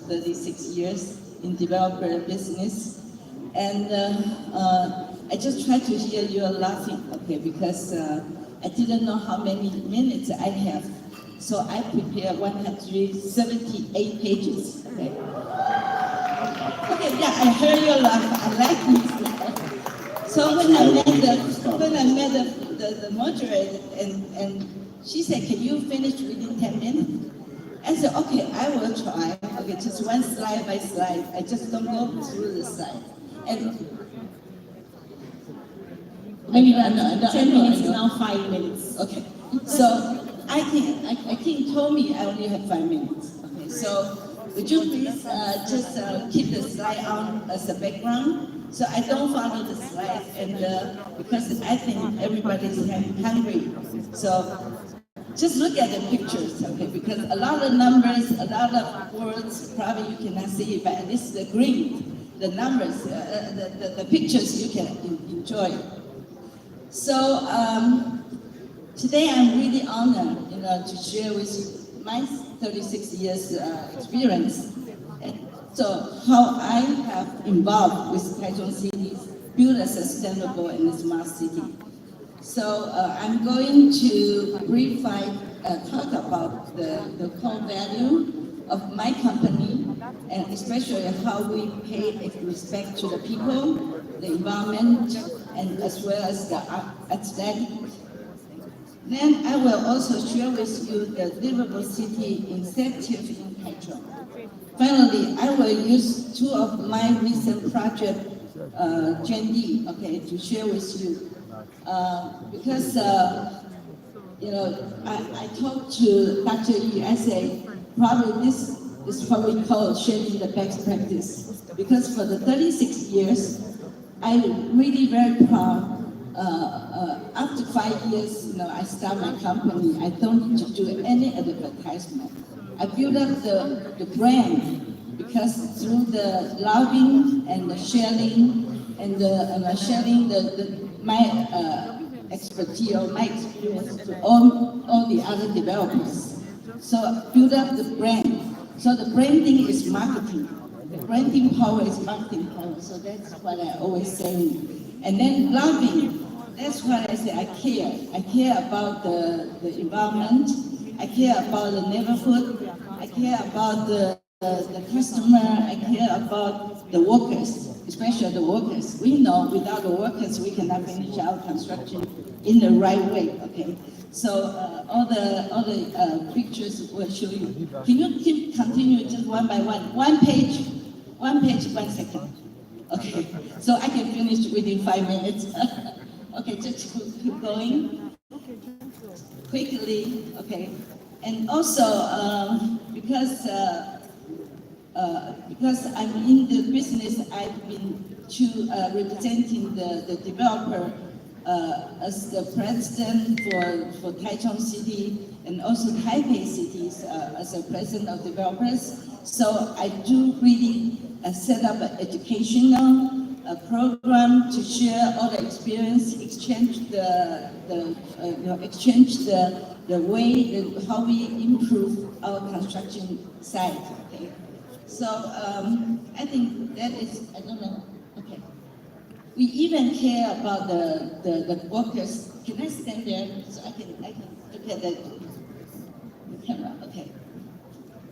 36 years in developer business. And I just tried to hear you laughing, okay, because I didn't know how many minutes I have. So I prepared 178 pages, okay? Okay, yeah, I heard you laugh, I like this. So when I met the moderator and she said, can you finish within 10 minutes? I said, okay, I will try. Okay, just one slide by slide. I just don't go through the slide. And maybe 10 minutes, now 5 minutes. Okay, so I think told me I only have 5 minutes. Okay, so would you please just keep the slide on as a background, so I don't follow the slide, and because I think everybody's hungry. So just look at the pictures, okay? Because a lot of numbers, a lot of words, probably you cannot see it, but at least the green, the numbers, the pictures you can enjoy. So today I'm really honored, to share with you my 36 years experience. And so how I have involved with Taichung cities, build a sustainable and smart city. So I'm going to briefly talk about the core value of my company, and especially how we pay respect to the people, the environment, and as well as the aesthetic. Then I will also share with you the livable city initiative in Taichung. Finally, I will use two of my recent projects, GenD, okay, to share with you. Because I talked to Dr. Yi, I say, probably this is what we call sharing the best practice. Because for the 36 years, I'm really very proud. After 5 years, I start my company. I don't need to do any advertisement. I built up the brand because through the loving and the sharing and sharing my expertise or my experience to all the other developers. So build up the brand. So the branding is marketing. The branding power is marketing power. So that's what I always say. And then loving. That's what I say, I care. I care about the environment. I care about the neighborhood. I care about the customer. I care about the workers, especially the workers. We know without the workers, we cannot finish our construction in the right way, okay? So all the pictures will show you. Can you continue just one by one? One page, 1 second. Okay, so I can finish within 5 minutes. Okay, just keep going quickly. Okay, and also because I'm in the business, I've been representing the developer as the president for Taichung City and also Taipei cities as a president of developers. So I do really set up an educational program to share all the experience, exchange the way how we improve our construction site. Okay, so I think that is, I don't know. Okay, we even care about the workers. Can I stand there so I can look at the camera? Okay.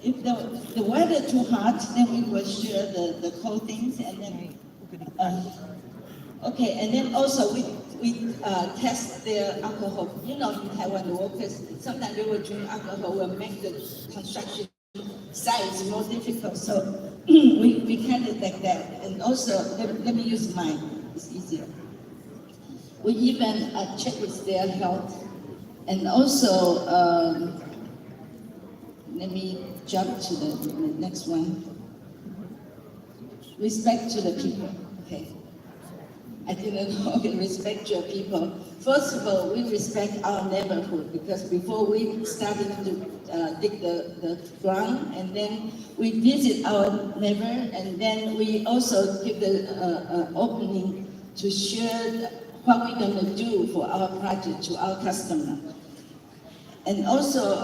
If the weather too hot, then we will share the cold things, and then okay, and then also we test their alcohol. In Taiwan, the workers sometimes they will drink alcohol, will make the construction sites more difficult. So we kind of like that. And also, let me use mine. It's easier. We even check with their health, and also let me jump to the next one. Respect to the people. Okay. I didn't know. Okay, respect your people. First of all, we respect our neighborhood, because before we started to dig the ground, and then we visit our neighbor, and then we also give the opening to share what we're going to do for our project to our customer. And also,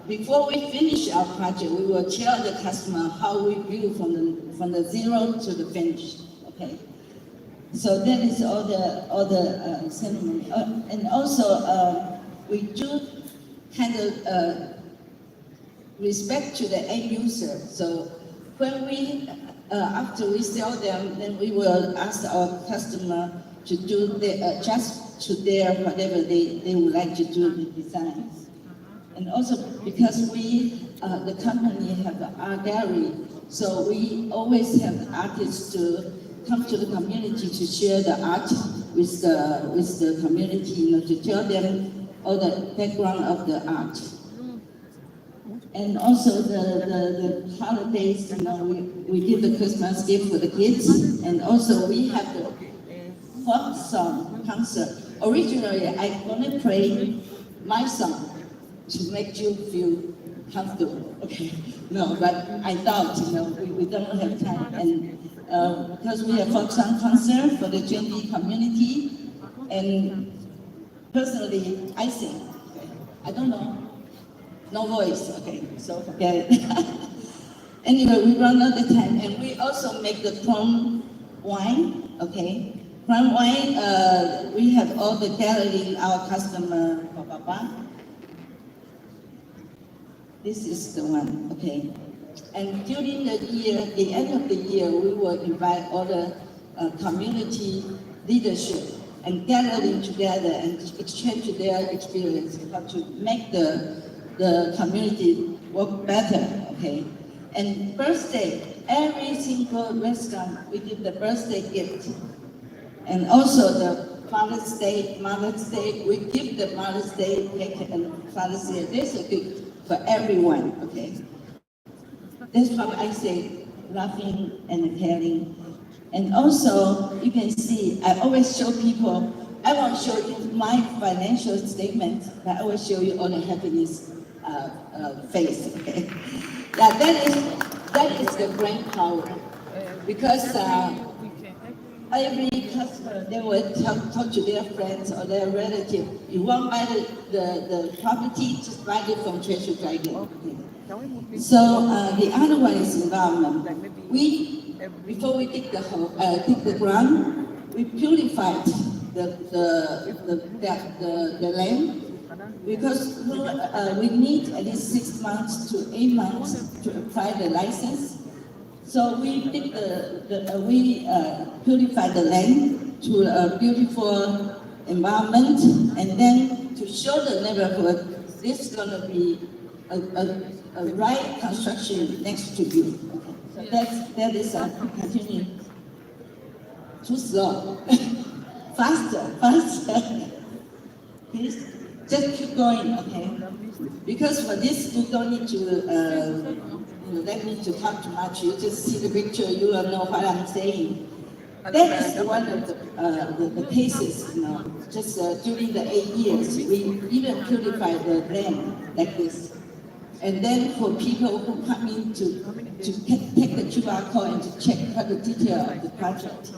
before we finish our project, we will tell the customer how we view from the zero to the finish. Okay. So that is all the ceremony, and also we do kind of respect to the end user. So when we after we sell them, then we will ask our customer to do the adjust to their whatever they would like to do the designs. And also because we the company have an art gallery, so we always have artists to come to the community to share the art with the community, you know, to tell them all the background of the art. And also the holidays, you know, we give the Christmas gift for the kids, and also we have the folk song concert. Originally, I'm gonna play my song to make you feel comfortable. Okay, no, but I thought, you know, we don't have time, and because we have folk song concert for the Gen community, and personally, I sing. Okay. I don't know. No voice, okay, so forget it. Anyway, we run out of time, and we also make the plum wine, okay? Plum wine, we have all the gallery, our customer, This is the one, okay? And during the year, the end of the year, we will invite all the community leadership and gathering together and exchange their experience how to make the community work better, okay? And birthday, every single restaurant, we give the birthday gift. And also the Father's Day, Mother's Day, we give the Mother's Day cake and Father's Day. There's a gift for everyone, okay? That's why I say laughing and caring. And also, you can see, I always show people, I won't show you my financial statement, but I will show you all the happiness face, okay? That is the brain power. Because every customer, they will talk to their friends or their relative. You want to buy the property, just buy it from Treasure Dragon. Okay. So the other one is environment. Before we dig the ground, we purified the land, because we need at least 6 months to 8 months to apply the license. So we purify the land to a beautiful environment, and then to show the neighborhood, this is going to be a right construction next to you. So that is continue. Too slow. Faster. Please, just keep going, okay? Because for this, you don't need to, you don't need to talk too much. You just see the picture, you will know what I'm saying. That is one of the cases, you know, just during the 8 years, we even purify the land like this. And then for people who come in to take the QR code and to check the detail of the project.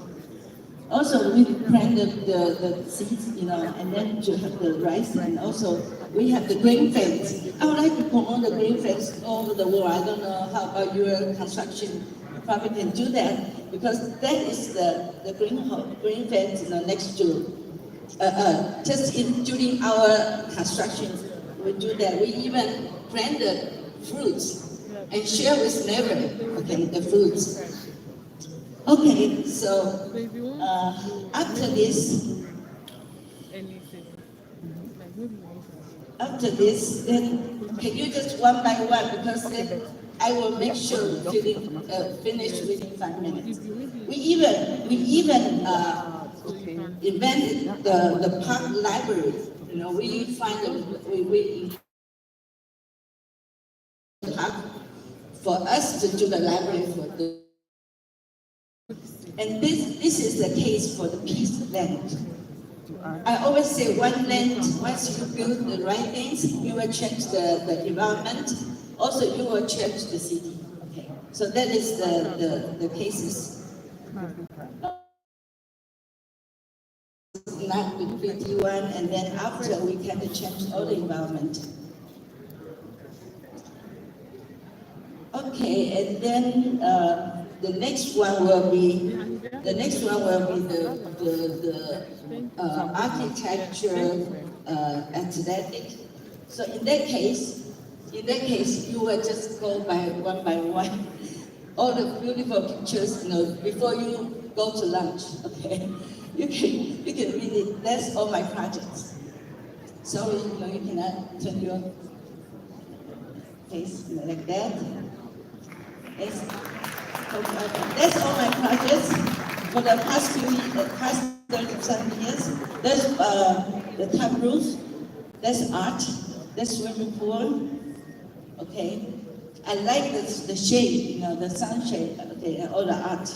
Also, we plant the seeds, you know, and then to have the rice, and also we have the green fence. I would like to promote the green fence all over the world. I don't know how about your construction probably can do that, because that is the green fence, you know, next to just during our construction we do that. We even plant the fruits and share with neighbor, okay, the fruits. Okay, so after this, then can you just one by one, because then I will make sure finish within 5 minutes. We even invented the park library. You know, we find we park for us to do the library for the. And this is the case for the piece of land. I always say one land, once you build the right things, you will change the environment. Also, you will change the city. Okay. So that is the cases. Not with 51, and then after we can change all the environment. Okay, and then the next one will be the architecture aesthetic. So in that case, you will just go by one, all the beautiful pictures, before you go to lunch. Okay, you can read it. That's all my projects. Sorry, you cannot turn your face like that. Yes. That's all my projects for the past 37 years. That's the top roof. That's art. That's swimming pool. Okay. I like the shade, the sunshade. Okay, and all the art.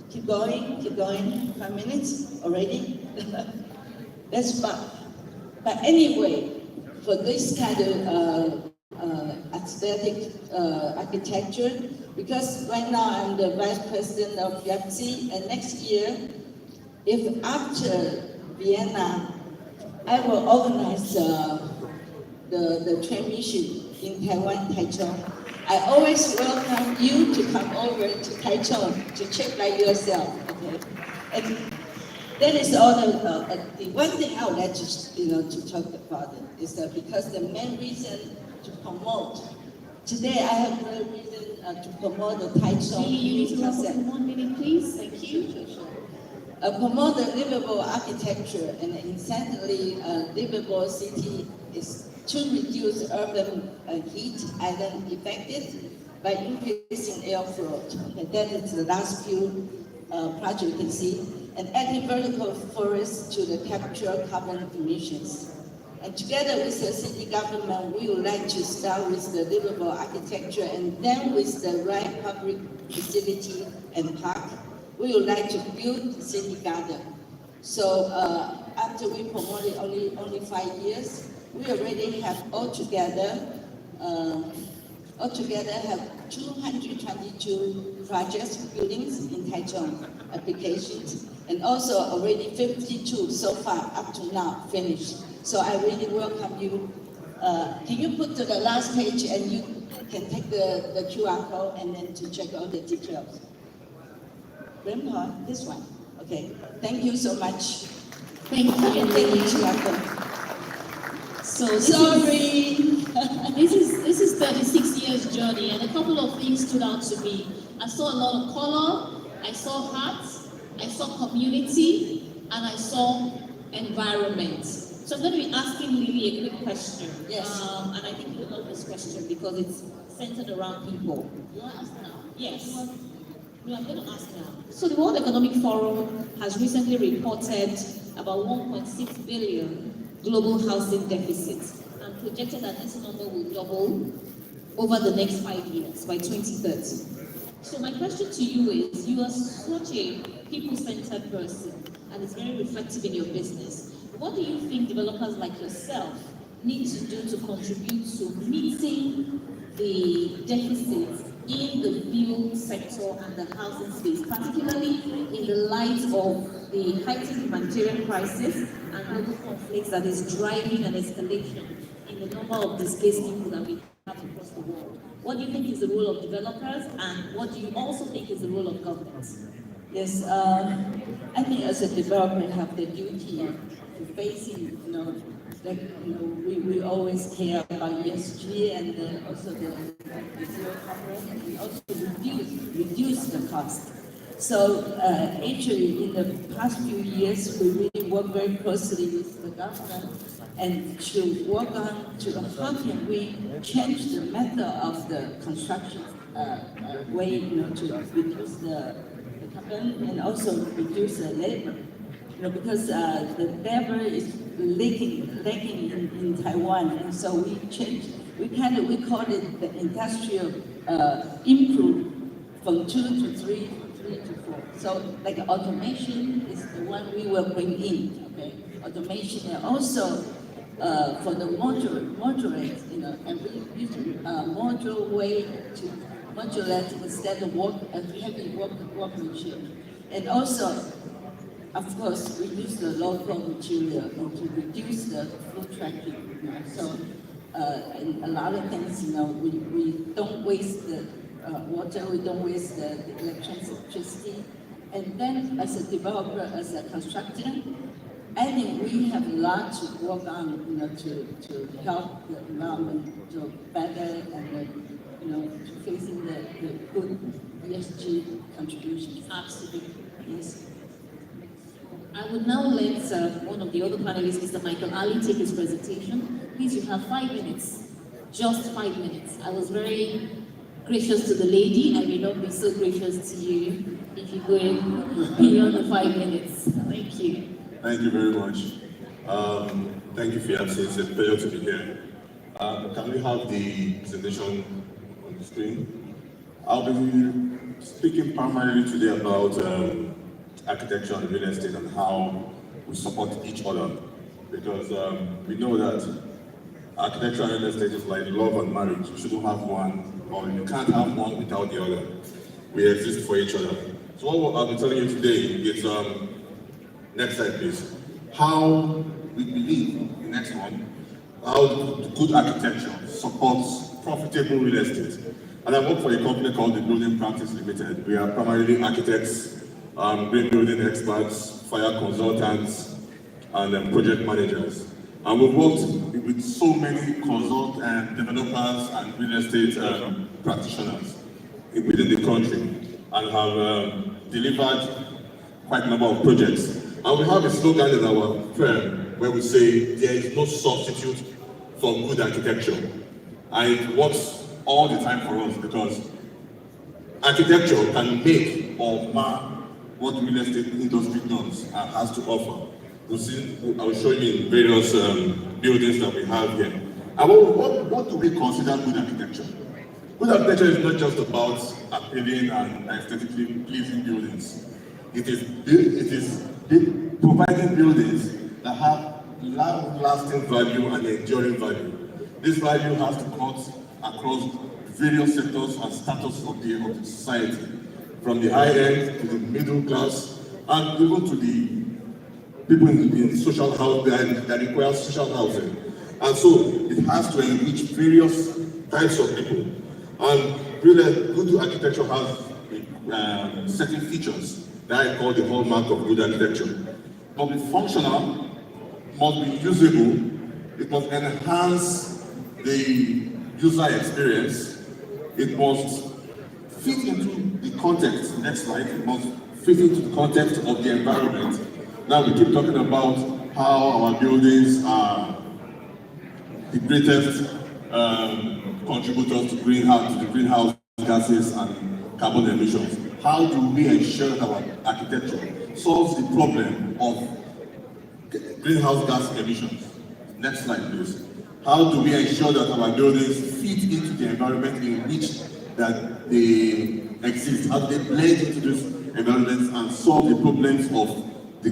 Keep going. 5 minutes already. That's fun. But anyway, for this kind of aesthetic architecture, because right now I'm the vice president of FIAPCI, and next year, if after Vienna, I will organize the train mission in Taiwan, Taichung. I always welcome you to come over to Taichung to check by yourself. Okay, and that is all the one thing I would like to talk about it is that because the main reason to promote today, I have the reason to promote the Taichung concept. 1 minute, please. Thank you. Sure. Promote the livable architecture, and incidentally, livable city is to reduce urban heat island effects by increasing airflow. Okay, that is the last few projects you can see. And adding vertical forests to the capture carbon emissions. And together with the city government, we would like to start with the livable architecture, and then with the right public facility and park, we would like to build city garden. So after we promoted only 5 years, we already have altogether have 222 projects, buildings in Taichung applications, and also already 52 so far up to now finished. So I really welcome you. Can you put to the last page, and you can take the QR code and then to check all the details. Grandpa, this one. Okay. Thank you so much. Thank you. Thank you, QR code. So sorry. This is 36 years journey, and a couple of things stood out to me. I saw a lot of color, I saw hearts, I saw community, and I saw environment. So I'm going to be asking Lily a quick question. Yes. And I think you love this question because it's centered around people. You want to ask now? Yes. No, I'm going to ask now. So the World Economic Forum has recently reported about 1.6 billion global housing deficit, and projected that this number will double over the next 5 years, by 2030. So my question to you is, you are such a people-centered person, and it's very reflective in your business. What do you think developers like yourself need to do to contribute to meeting the deficits in the build sector and the housing space, particularly in the light of the heightened humanitarian crisis and global conflicts that is driving an escalation in the number of displaced people that we have across the world? What do you think is the role of developers, and what do you also think is the role of governments? Yes, I think as a developer, I have the duty to facing, we always care about ESG, and also the zero carbon, and also reduce the cost. So actually, in the past few years, we really work very closely with the government and to work on how can we change the method of the construction way, to reduce the carbon and also reduce the labor. Because the labor is lacking in Taiwan, and so we changed. We call it the industrial improve from 2 to 3 to 4. So like automation is the one we will bring in. Okay, automation, and also for the modulate, and we use modular way to modulate instead of heavy workmanship, and also, of course, we use the local material to reduce the food traffic. So and a lot of things, we don't waste the water, we don't waste the electricity. And then as a developer, as a constructor, I think we have a lot to work on, to help the environment to better and, to facing the good ESG contributions. Absolutely. Yes. I would now let one of the other panelists, Mr. Michael Ali, take his presentation. Please, you have 5 minutes. Just 5 minutes. I was very gracious to the lady. I may not be so gracious to you if you go beyond the 5 minutes. Thank you. Thank you very much. Thank you, FIAPCI. It's a pleasure to be here. Can we have the presentation on the screen? I'll be speaking primarily today about architecture and real estate and how we support each other. Because we know that architecture and real estate is like love and marriage. You shouldn't have one, or you can't have one without the other. We exist for each other. So what I'll be telling you today is, next slide please, how we believe, the next one, how good architecture supports profitable real estate. And I work for a company called the Building Practice Limited. We are primarily architects, green building experts, fire consultants, and project managers. And we've worked with so many consult and developers and real estate practitioners within the country, and have delivered quite a number of projects. And we have a slogan in our firm where we say there is no substitute for good architecture. And it works all the time for us because architecture can make or mar what the real estate industry does and has to offer. I'll show you in various buildings that we have here. And what do we consider good architecture? Good architecture is not just about appealing and aesthetically pleasing buildings. It is providing buildings that have long-lasting value and enduring value. This value has to cut across various sectors and status of the society, from the high end to the middle class, and even to the people in social housing that require social housing. And so it has to enrich various types of people. And really, good architecture has certain features that I call the hallmark of good architecture. It must be functional, must be usable, it must enhance the user experience, it must fit into the context. Next slide. It must fit into the context of the environment. Now we keep talking about how our buildings are the greatest contributors to the greenhouse gases and carbon emissions. How do we ensure that our architecture solves the problem of greenhouse gas emissions? Next slide, please. How do we ensure that our buildings fit into the environment in which that they exist? How do they blend into those environments and solve the problems of the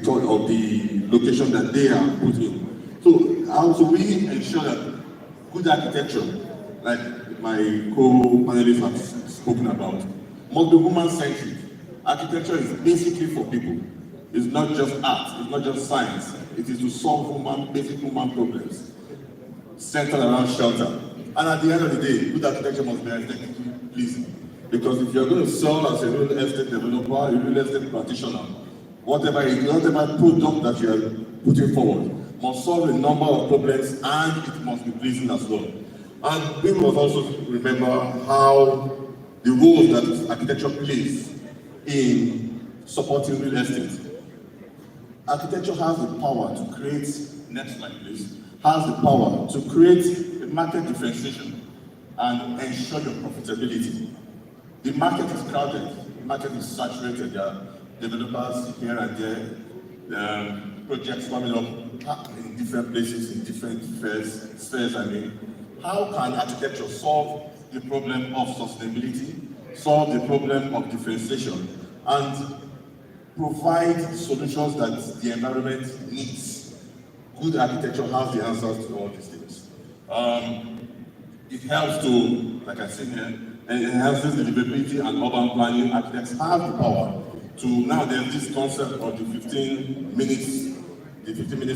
location that they are put in? So how do we ensure that good architecture, like my co-panelists have spoken about, must be human-centric? Architecture is basically for people. It's not just art, it's not just science. It is to solve basic human problems, centered around shelter. And at the end of the day, good architecture must be aesthetically pleasing. Because if you're going to sell as a real estate developer, a real estate practitioner, whatever product that you are putting forward must solve a number of problems, and it must be pleasing as well. And we must also remember how the role that architecture plays in supporting real estate. Architecture has the power to create, next slide please, has the power to create a market differentiation and ensure your profitability. The market is crowded, the market is saturated. There are developers here and there, projects coming up in different places, in different spheres. How can architecture solve the problem of sustainability, solve the problem of differentiation, and provide solutions that the environment needs? Good architecture has the answers to all these things. It helps to, like I said here, it enhances the livability and urban planning. Architects have the power to, now there's this concept of the 15 minutes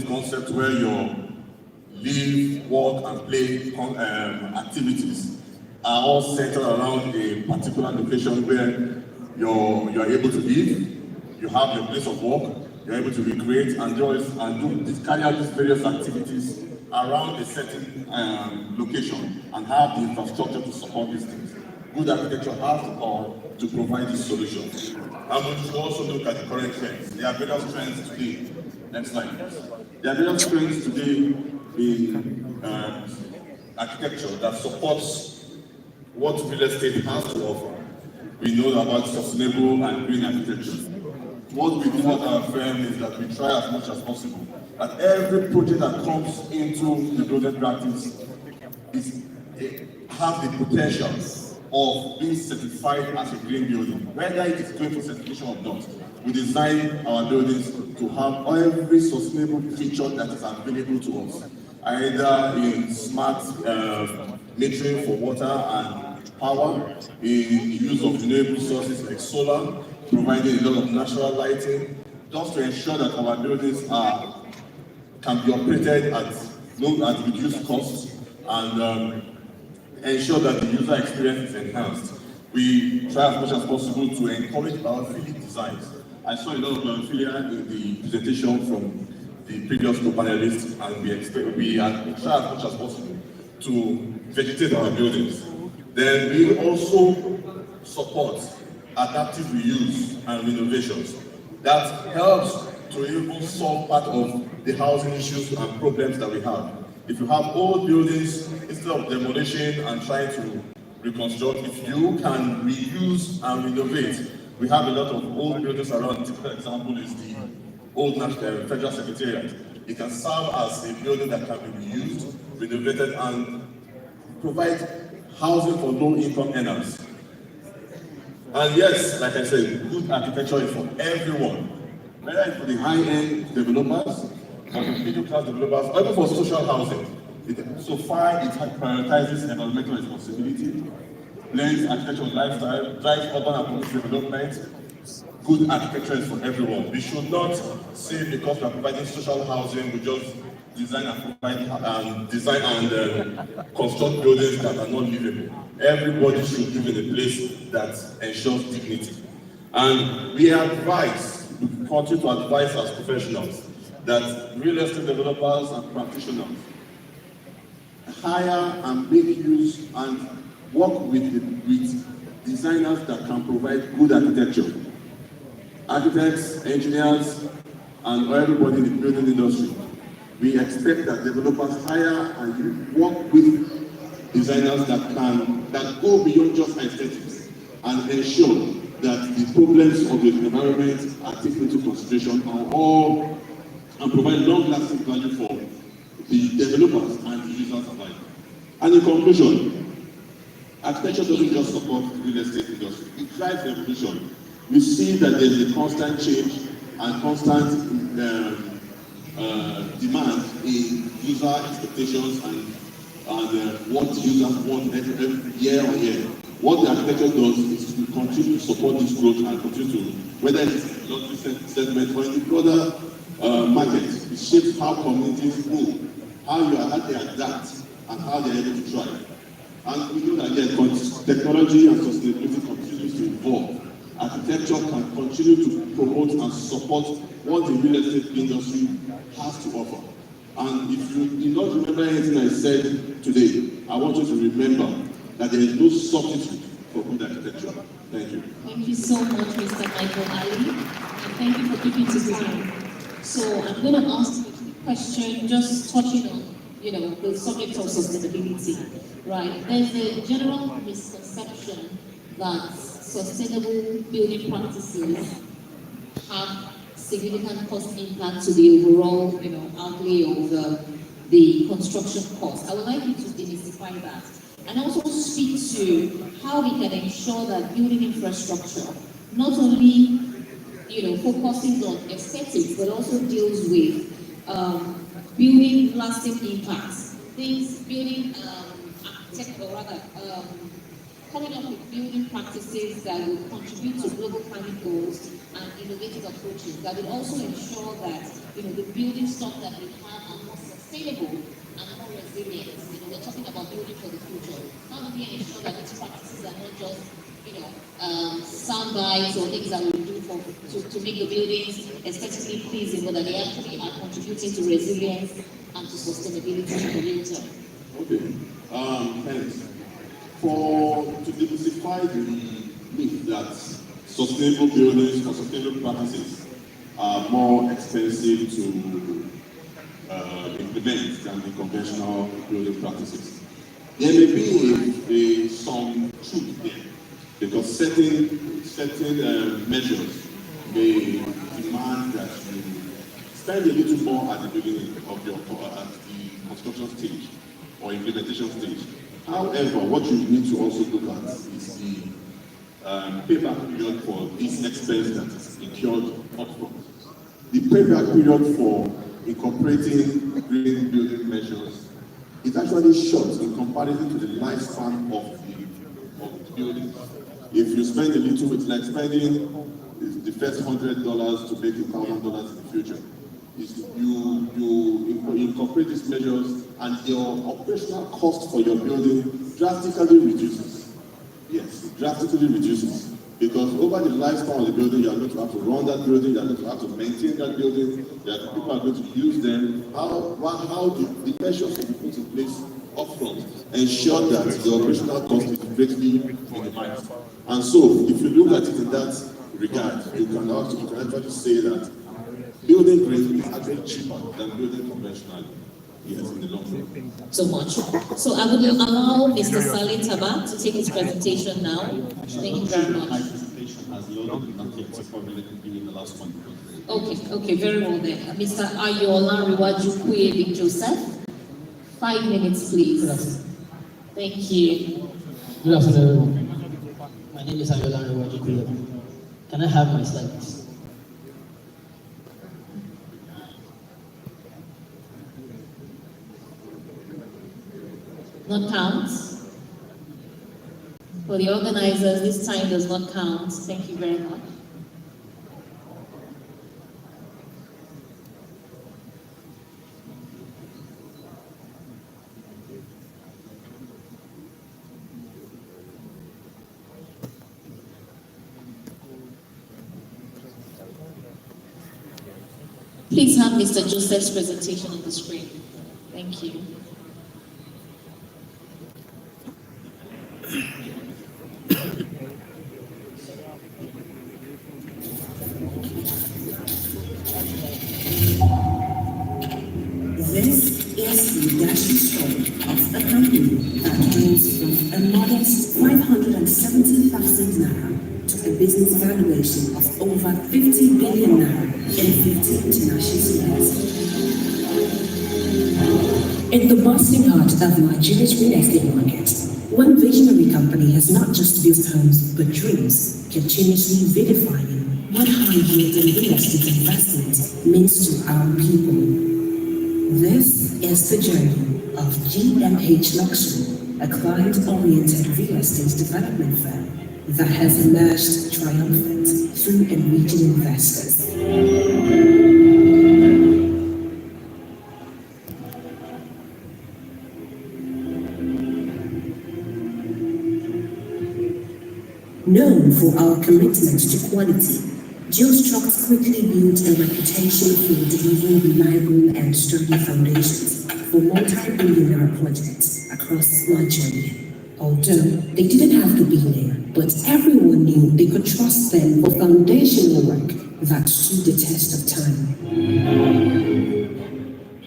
concept where your live, work, and play activities are all centered around a particular location where you're able to live, you have your place of work, you're able to recreate and carry out these various activities around a certain location and have the infrastructure to support these things. Good architecture has to come to provide these solutions. And we should also look at the current trends. There are various trends today. Next slide. There are various trends today in architecture that supports what real estate has to offer. We know about sustainable and green architecture. What we do at our firm is that we try as much as possible that every project that comes into the building practice has the potential of being certified as a green building. Whether it is going for certification or not, we design our buildings to have every sustainable feature that is available to us, either in smart metering for water and power, in the use of renewable sources like solar, providing a lot of natural lighting, just to ensure that our buildings can be operated at reduced costs and ensure that the user experience is enhanced. We try as much as possible to encourage biophilic designs. I saw a lot of biophilia in the presentation from the previous two panelists, and we try as much as possible to vegetate our buildings. Then we also support adaptive reuse and renovations. That helps to even solve part of the housing issues and problems that we have. If you have old buildings, instead of demolition and trying to reconstruct, if you can reuse and renovate, we have a lot of old buildings around. A typical example is the old National Federal Secretariat. It can serve as a building that can be reused, renovated, and provide housing for low-income earners. And yes, like I said, good architecture is for everyone, whether it's for the high-end developers, for the middle-class developers, or even for social housing. So far, it prioritizes environmental responsibility, blends architecture with lifestyle, drives urban and community development. Good architecture is for everyone. We should not say because we are providing social housing, we just design and provide design and construct buildings that are not livable. Everybody should live in a place that ensures dignity. And we continue to advise as professionals that real estate developers and practitioners hire and make use and work with designers that can provide good architecture. Architects, engineers, and everybody in the building industry. We expect that developers hire and work with designers that go beyond just aesthetics and ensure that the problems of the environment are taken into consideration and provide long-lasting value for the developers and the users alike. And in conclusion, architecture doesn't just support the real estate industry, it drives evolution. We see that there's a constant change and constant demand in user expectations and what users want every year on year. What the architecture does is to continue to support this growth and continue to, whether it's in the luxury segment or in the broader market, it shapes how communities move, how they adapt, and how they're able to thrive. And we know that technology and sustainability continues to evolve. Architecture can continue to promote and support what the real estate industry has to offer. And if you did not remember anything I said today, I want you to remember that there is no substitute for good architecture. Thank you. Thank you so much, Mr. Michael Ali, and thank you for keeping to time. So I'm going to ask a question just touching on, the subject of sustainability, right? There's a general misconception that sustainable building practices have significant cost impact to the overall, outlay of the construction cost. I would like you to demystify that and also speak to how we can ensure that building infrastructure not only, focuses on aesthetics but also deals with building lasting impacts. Building architect or rather coming up with building practices that will contribute to global climate goals and innovative approaches that will also ensure that the building stock that we have are more sustainable and more resilient. We're talking about building for the future. How do we ensure that these practices are not just, sound bites or things that we do to make the buildings aesthetically pleasing, but that they actually are contributing to resilience and to sustainability in the real term? Okay. Thanks. To demystify the myth that sustainable buildings or sustainable practices are more expensive to implement than the conventional building practices. There may be some truth there, because certain measures may demand that you spend a little more at the beginning of at the construction stage or implementation stage. However, what you need to also look at is the payback period for this expense that is incurred upfront. The payback period for incorporating green building measures is actually short in comparison to the lifespan of the building. If you spend a little, it's like spending the first $100 to make $1,000 in the future. You incorporate these measures and your operational cost for your building drastically reduces. Yes, it drastically reduces. Because over the lifespan of the building, you are going to have to run that building, you are going to have to maintain that building, people are going to use them. How the measures will be put in place upfront ensure that the operational cost is greatly minimized. And so, if you look at it in that regard, you can actually say that building green is actually cheaper than building conventionally. Yes, in the long run. So much. So I would allow Mr. Saleh Tabat to take his presentation now. Thank you very much. My presentation has loaded, not yet, so probably let me give you the last one. Okay, very well then. Mr. Ayola Riwaju Joseph, 5 minutes, please. Thank you. Good afternoon, everyone. My name is Ayola Riwaju. Can I have my slides? Not count. For the organizers, this time does not count. Thank you very much. Please have Mr. Joseph's presentation on the screen. Thank you. This is the dashing story of a company that goes from a modest 570,000 naira to a business valuation of over 50 billion naira in 50 international cities. In the bustling heart of Nigeria's real estate market, one visionary company has not just built homes but dreams, continuously redefining what high-yielding real estate investment means to our people. This is the journey of GMH Luxury, a client-oriented real estate development firm that has emerged triumphant through engaging investors. Known for our commitment to quality, Geostruct quickly built a reputation for delivering reliable and sturdy foundations for multi-billion-dollar projects across Nigeria. Although they didn't have to be there, but everyone knew they could trust them for foundational work that stood the test of time.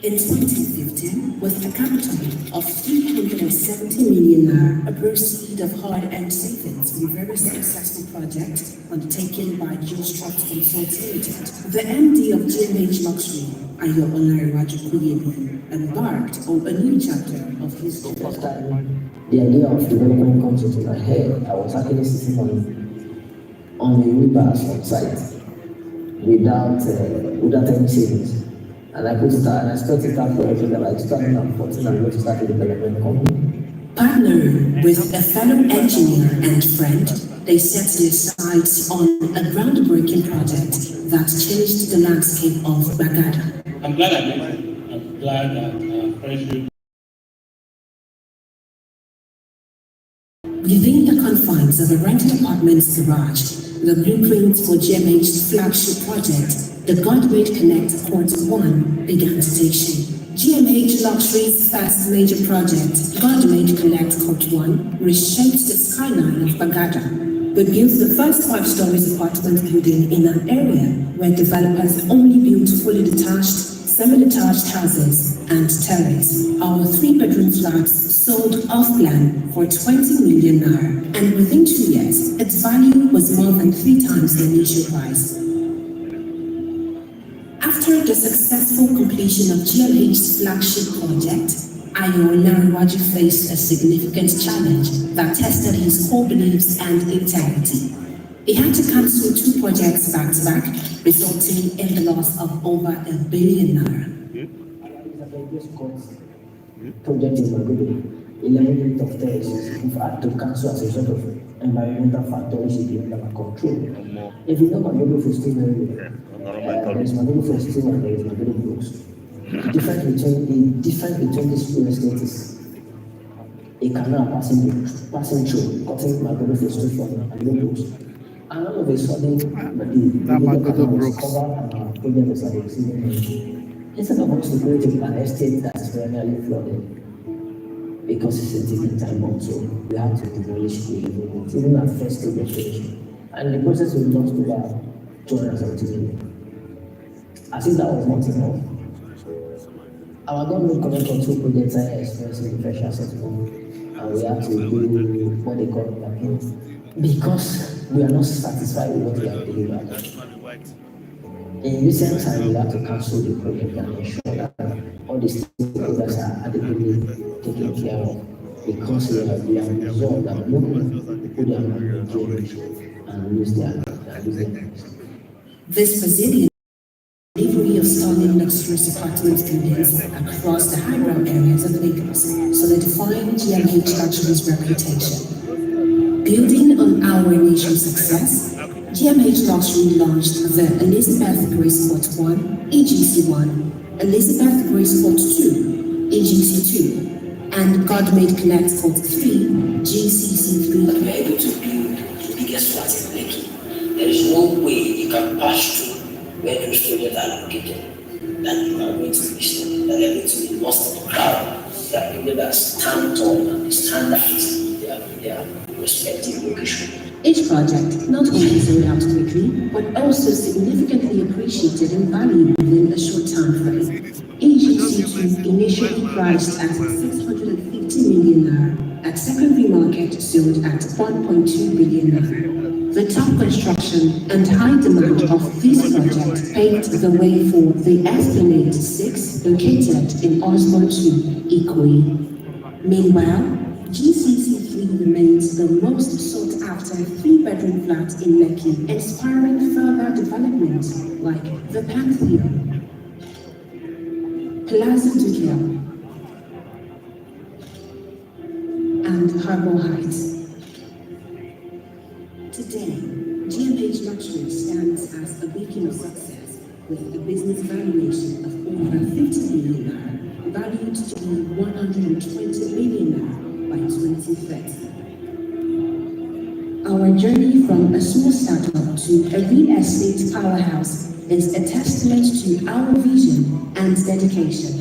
In 2015, with a capital of 370 million naira, a proceed of hard-earned savings from a very successful project undertaken by Geostruct Consulting Limited, the MD of GMH Luxury, Ayo Olariwaju, embarked on a new chapter of his career. First time the idea of development comes into my head, I was actually sitting on a wheelbarrow on site without any savings. And I could start, and I started out for everything by 2014, I'm going to start a development company. Partnering with a fellow engineer and friend, they set their sights on a groundbreaking project that changed the landscape of Bagada. I'm glad I met you. I'm glad that friendship Within the confines of a rented apartment's garage, the blueprint for GMH's flagship project, the God-Made Connect Court 1, began to take shape. GMH Luxury's first major project, God-Made Connect Court 1, reshaped the skyline of Bagada. We built the first 5-story apartment building in an area where developers only built fully detached, semi-detached houses and terrace. Our 3-bedroom flats sold off-plan for 20 million naira, and within 2 years, its value was more than 3 times the initial price. After the successful completion of GMH's flagship project, Ayo Olariwaju faced a significant challenge that tested his core beliefs and integrity. He had to cancel 2 projects back-to-back, resulting in the loss of over 1 billion naira. Project in Magodo, 11 units of terraces, we've had to cancel as a result of environmental factors beyond our control. If you know Magodo for still very well, there is Magodo for still and there is Magodo blocks. The difference between these two estates is a canal passing through, cutting Magodo for still from Magodo blocks. And all of a sudden, the canal was covered and our project was at the receiving end. Instead of us to create an estate that is perennially flooded, because it's a different time bomb, so we have to demolish the unit, even at first stage of finishing. And the process will lost over 270 million. As if that was not enough, our government connected 2 projects are experiencing fresh assessment, and we have to do what they call mapping, because we are not satisfied with what we have delivered. In recent time, we have to cancel the project and ensure that all the stakeholders are adequately taken care of, because we have resolved that no one will put their money in GMH and lose their money. This Brazilian delivery of stunning luxurious apartment buildings across the high-brow areas of Lagos solidifying GMH Luxury's reputation. Building on our initial success, GMH Luxury launched the Elizabeth Grace Court 1, EGC1, Elizabeth Grace Court 2, EGC2, and God-Made Connect Court 3, GCC3. We are able to build the biggest flats in Lekki. There is no way you can pass through where those projects are located that you are going to be stopped, that they are going to be lost in the crowd. They are people that stand tall and stand out in their respective locations. Each project not only sold out quickly, but also significantly appreciated in value within a short time frame. EGC2 initially priced at 650 million naira, at secondary market sold at 1.2 billion naira. The top construction and high demand of this project paved the way for the Esplanade 6 located in Osborne 2, Ikoyi. Meanwhile, GCC3 remains the most sought-after 3-bedroom flat in Lekki, inspiring further development like the Pantheon, Plaza Dukia, and Harbour Heights. Today, GMH Luxury stands as a beacon of success with a business valuation of over 50 million naira, valued to be 120 million naira by 2030. Our journey from a small startup to a real estate powerhouse is a testament to our vision and dedication.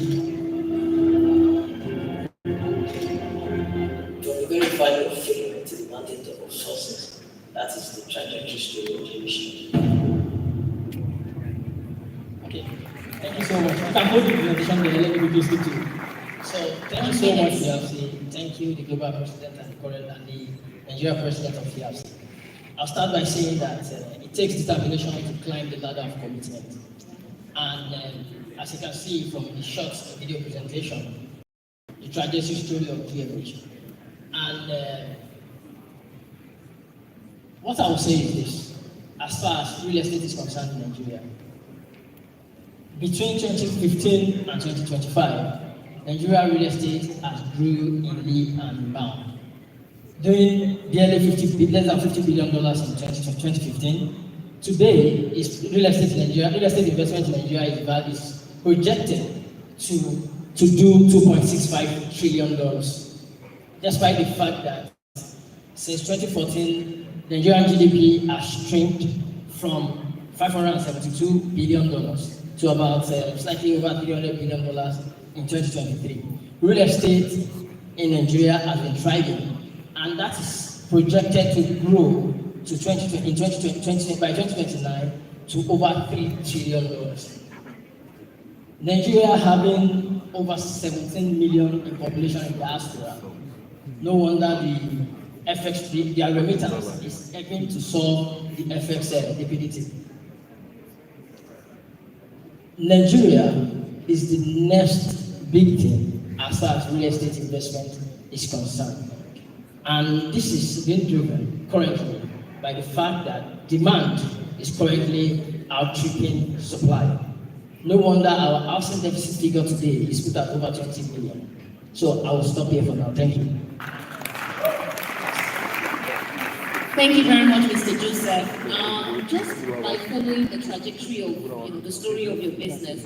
To the very value of fame to the mountain top of sources, that is the trajectory story of GMH. Okay, thank you so much. You can hold the presentation there, let me quickly speak to you. So, thank you so much, FIAPCI. Thank you, the global president and current and the Nigeria president of FIAPCI. I'll start by saying that it takes determination to climb the ladder of commitment. And as you can see from the short video presentation, the trajectory story of GMH. And what I will say is this, as far as real estate is concerned in Nigeria, between 2015 and 2025, Nigeria real estate has grew in leap and bound. Doing barely less than $50 billion in 2015, today real estate investment in Nigeria is projected to do $2.65 trillion, despite the fact that since 2014, Nigerian GDP has shrinked from $572 billion to about slightly over $300 billion in 2023. Real estate in Nigeria has been thriving, and that is projected to grow to by 2029 to over $3 trillion. Nigeria having over 17 million in population in diaspora. No wonder the FX, their remittance is helping to solve the FX liquidity. Nigeria is the next big thing as far as real estate investment is concerned. And this is being driven currently by the fact that demand is currently outstripping supply. No wonder our housing deficit figure today is put at over 20 million. So I will stop here for now. Thank you. Thank you very much, Mr. Joseph. Just by following the trajectory of the story of your business,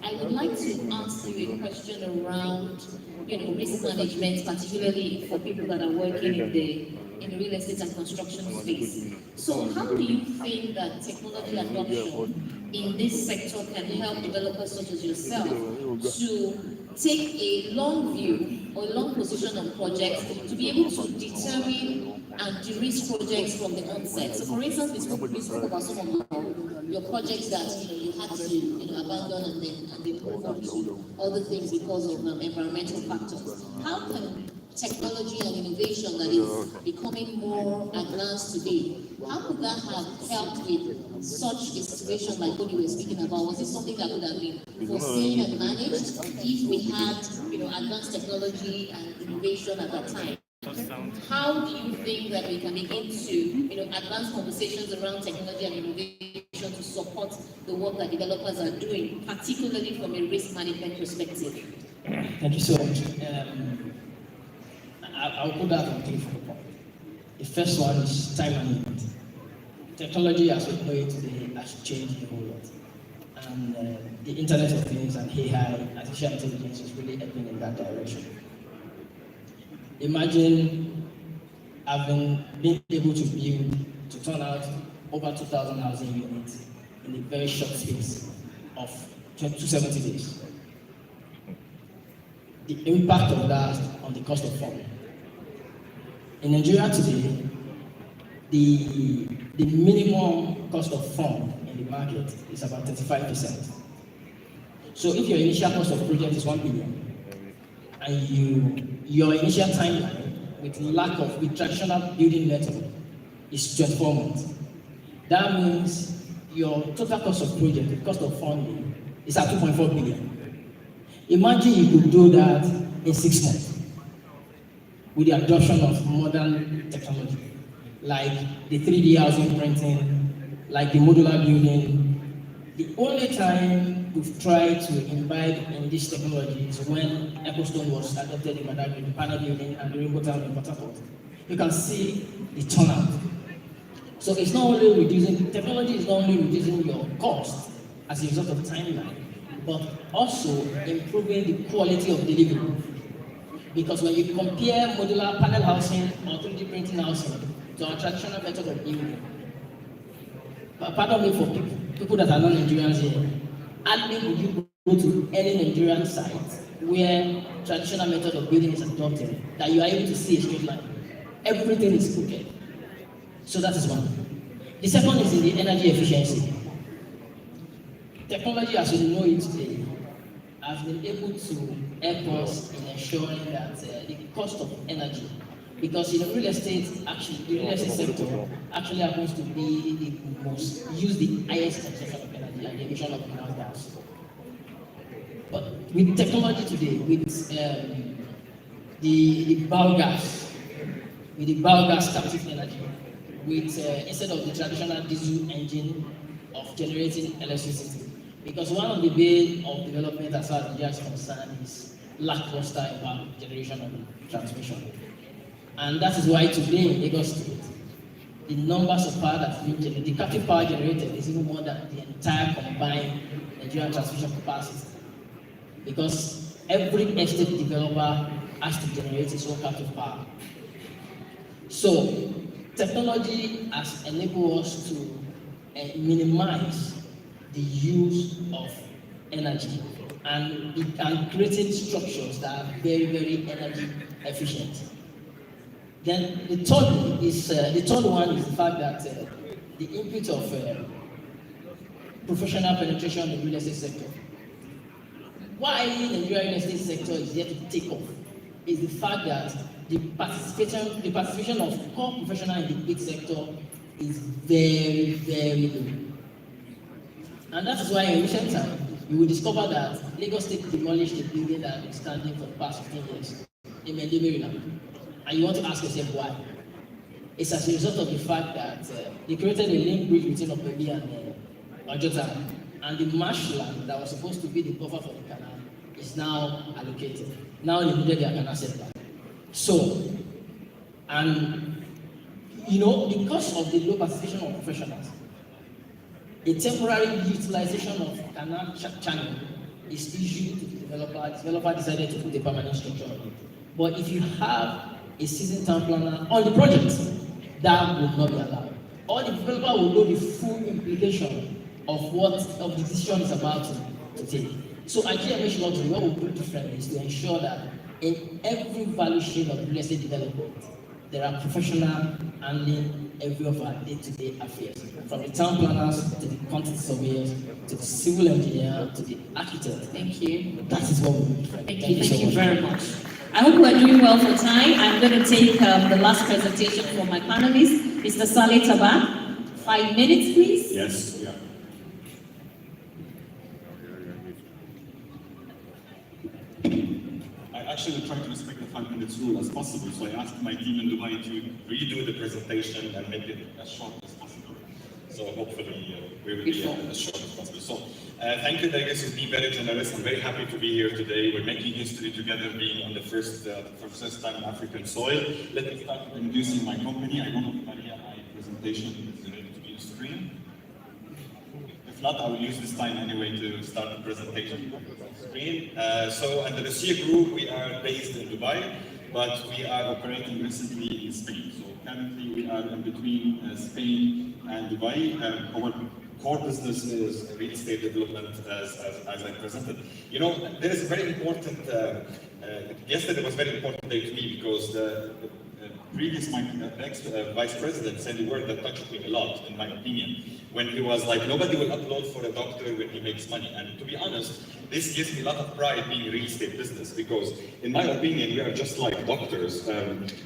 I would like to ask you a question around risk management, particularly for people that are working in the real estate and construction space. So how do you think that technology adoption in this sector can help developers such as yourself to take a long view or a long position on projects to be able to determine and de-risk projects from the onset? So for instance, we spoke about some of your projects that you had to abandon and then move on to other things because of environmental factors. How can technology and innovation that is becoming more advanced today, how could that have helped with such a situation like what you were speaking about? Was it something that could have been foreseen and managed if we had advanced technology and innovation at that time? How do you think that we can begin to advance conversations around technology and innovation to support the work that developers are doing, particularly from a risk management perspective? Thank you so much. I'll put that on 3 points. The first one is time management. Technology as we know it today has changed a whole lot. And the Internet of Things and AI, artificial intelligence, is really helping in that direction. Imagine having been able to turn out over 2,000 housing units in a very short space of 270 days. The impact of that on the cost of funding. In Nigeria today, the minimum cost of fund in the market is about 35%. So if your initial cost of project is 1 billion, and your initial timeline with traditional building method is 24 months, that means your total cost of project, the cost of funding, is at 2.4 billion. Imagine you could do that in 6 months with the adoption of modern technology, like the 3D housing printing, like the modular building. The only time we've tried to imbibe in this technology is when Ecostone was adopted in Badagry, the panel building, and the Rainbow Town in Port Harcourt. You can see the turnout. So it's not only reducing, technology is not only reducing your cost as a result of timeline, but also improving the quality of delivery. Because when you compare modular panel housing or 3D printing housing to our traditional method of building, pardon me for people that are not Nigerians here, hardly would you go to any Nigerian site where traditional method of building is adopted that you are able to see a straight line. Everything is crooked. So that is one. The second is in the energy efficiency. Technology as we know it today has been able to help us in ensuring that the cost of energy, because in the real estate sector actually happens to be the most used, the highest consumption of energy and the emission of greenhouse gas. But with technology today, with the biogas, with the biogas captive energy, with instead of the traditional diesel engine of generating electricity. Because one of the ways of development as far as Nigeria is concerned is lackluster in power generation and transmission. And that is why today in Lagos State, the numbers of power that's being generated, the captive power generated is even more than the entire combined Nigerian transmission capacity. Because every estate developer has to generate its own captive power. So technology has enabled us to minimize the use of energy and creating structures that are very, very energy efficient. Then the third one is the fact that the input of professional penetration in the real estate sector. Why the real estate sector is yet to take off is the fact that the participation of core professionals in the big sector is very, very low. And that is why in recent time, you will discover that Lagos State demolished a building that has been standing for the past 15 years in Maryland. And you want to ask yourself why? It's as a result of the fact that they created a link bridge between Opebi and Ojota, and the marshland that was supposed to be the buffer for the canal is now allocated. Now they needed their canal setback. So, and you know, because of the low participation of professionals, a temporary utilization of canal channel is issued to the developer. The developer decided to put a permanent structure on it. But if you have a seasoned town planner on the project, that would not be allowed. Or the developer will know the full implication of the decision is about to take. So at GMH Luxury, what we do differently is to ensure that in every value chain of real estate development, there are professionals handling every of our day-to-day affairs, from the town planners to the quantity surveyors to the civil engineer to the architect. Thank you. That is what we do. Thank you very much. I hope we're doing well for time. I'm going to take the last presentation from my panelists, Mr. Saleh Taba. 5 minutes, please. Yes. Yeah. I actually try to respect the 5 minutes rule as possible, so I asked my team in Dubai to redo the presentation and make it as short as possible. So hopefully we will be as short as possible. So thank you, Degas, for being very generous. I'm very happy to be here today. We're making history together, being on the first time on African soil. Let me start with introducing my company. I don't know if my presentation is ready to be on screen. If not, I will use this time anyway to start the presentation screen. So under the Sia Group, we are based in Dubai, but we are operating recently in Spain. So currently we are in between Spain and Dubai. Our core business is real estate development, as I presented. You know, there is a very important, yesterday was a very important day to me because the previous ex-vice president said a word that touched me a lot, in my opinion, when he was like, nobody will upload for a doctor when he makes money. And to be honest, this gives me a lot of pride being a real estate business, because in my opinion, we are just like doctors.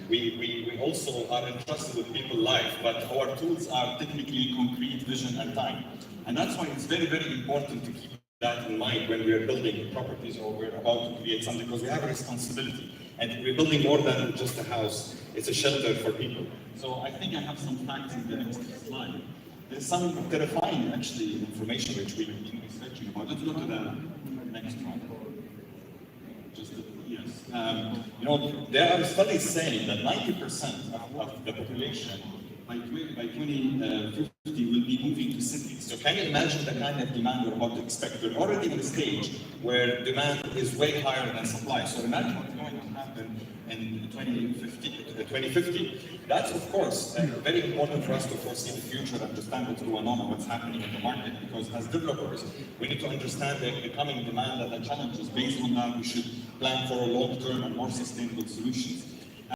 We also are entrusted with people's life, but our tools are technically concrete, vision, and time. And that's why it's very, very important to keep that in mind when we are building properties or we're about to create something, because we have a responsibility. And we're building more than just a house, it's a shelter for people. So I think I have some facts in the next slide. There's some terrifying, actually, information which we've been researching about. Let's go to the next one. Yes. You know, there are studies saying that 90% of the population by 2050 will be moving to cities. So can you imagine the kind of demand we're about to expect? We're already in a stage where demand is way higher than supply. So imagine what's going to happen in 2050. That's, of course, very important for us to foresee the future, understand what's going on and what's happening in the market, because as developers, we need to understand the coming demand and the challenges. Based on that, we should plan for long-term and more sustainable solutions.